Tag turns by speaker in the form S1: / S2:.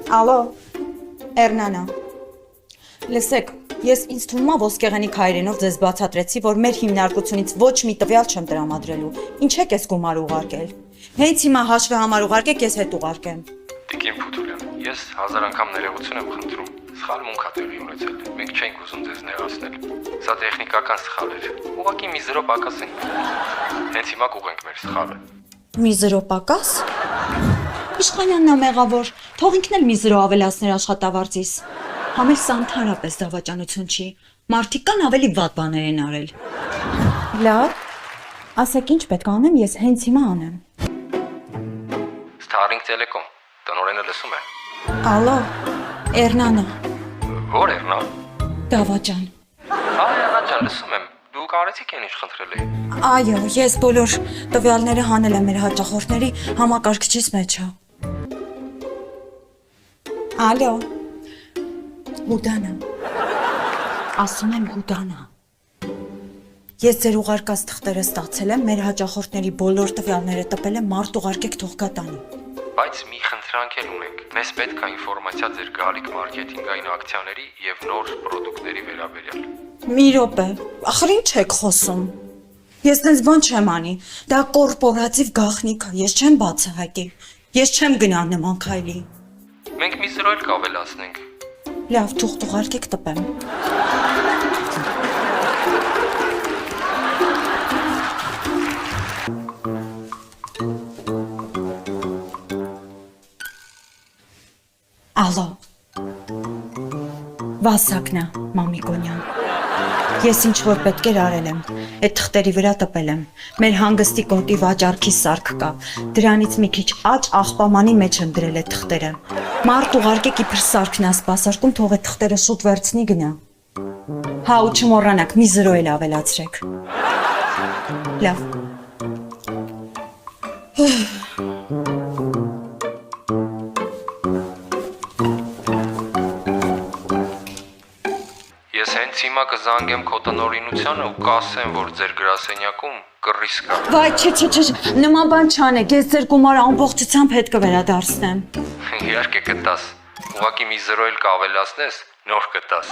S1: Ալո, Էրնանա, լսեք, ես ինձ թվում է ոսկեղենի քայրենով ձեզ բացատրեցի, որ մեր հիմնարկությունից ոչ մի տվյալ չեմ տրամադրելու, ինչ եք ես գումար ուղարկել, հենց հիմա հաշվի համար ուղարկեք, ես հետ ուղարկեմ։
S2: Տիկին Փութուրյան, ես 1000 անգամ ներողություն եմ խնդրում, սխալ մունք ա տեղի ունեցել, մենք չենք ուզում ձեզ նեղացնել, սա տեխնիկական սխալ էր, ուղղակի մի 0 պակաս ենք, հենց հիմա կուղենք մեր սխալը։
S1: Մի 0 պակաս։ Իշխանյանն է մեղավոր, թող ինքն էլ մի 0 ավելացներ աշխատավարձից։ Համել սա ընդհանրապես դավաճանություն չի, մարդիկ կան ավելի վատ բաներ են արել։ Լավ, ասեք ինչ պետք է անեմ, ես հենց հիմա անեմ։
S2: Starlink Telecom, տնօրենը լսում է։
S1: Ալո, Էրնանա,
S2: Ո՞ր Էրնա։
S1: դավաճան։
S2: Էրնա ջան, լսում եմ, դու կարեցիք են ինչ խնդրել էի։
S1: Այո, ես բոլոր տվյալները հանել եմ մեր հաճախորդների համակարգչից մեջը։ Ալո, Հուդանա, ասում եմ Հուդանա։ Ես ձեր ուղարկած թղթերը ստացել եմ, մեր հաճախորդների բոլոր տվյալները տպել եմ, մարդ ուղարկեք թող գա տանը։
S2: Բայց մի խնդրանք էլ ունենք, մեզ պետք է ինֆորմացիա ձեր գալիք մարքեթինգային ակցիաների և նոր պրոդուկտների վերաբերյալ։
S1: Մի րոպե, ախր ինչ եք խոսում։ Ես դες բան չեմ անի, դա կորպորատիվ գաղտնիք է, ես չեմ բացահայտի, ես չեմ գնա նման քայլի։
S2: Մենք մի 0 էլ կավելացնենք։
S1: Լավ, թող ուղարկեք տպեմ։ Ալո, Վասակնա, Մամիկոնյան, ես ինչ-որ պետք էր արել եմ, այդ թղթերի վրա տպել եմ, մեր հանգստի կոտի վաճառքի սարք կա, դրանից մի քիչ աջ աղբամանի մեջ եմ դրել այդ թղթերը, մարդ ուղարկեք իբր սարքն է սպասարկում, թող այդ թղթերը շուտ վերցնի գնա, հա ու չմոռանաք, մի 0 էլ ավելացրեք, լավ,
S2: Ես հենց հիմա կզանգեմ քո տնօրինությանը ու կասեմ, որ ձեր գրասենյակում կռիս կա։
S1: Վայ, չէ, նման բան չանեք, ես ձեր գումարը ամբողջությամբ հետ կվերադարձնեմ։
S2: Իհարկե կտաս, ուղղակի մի 0 էլ կավելացնես, նոր կտաս։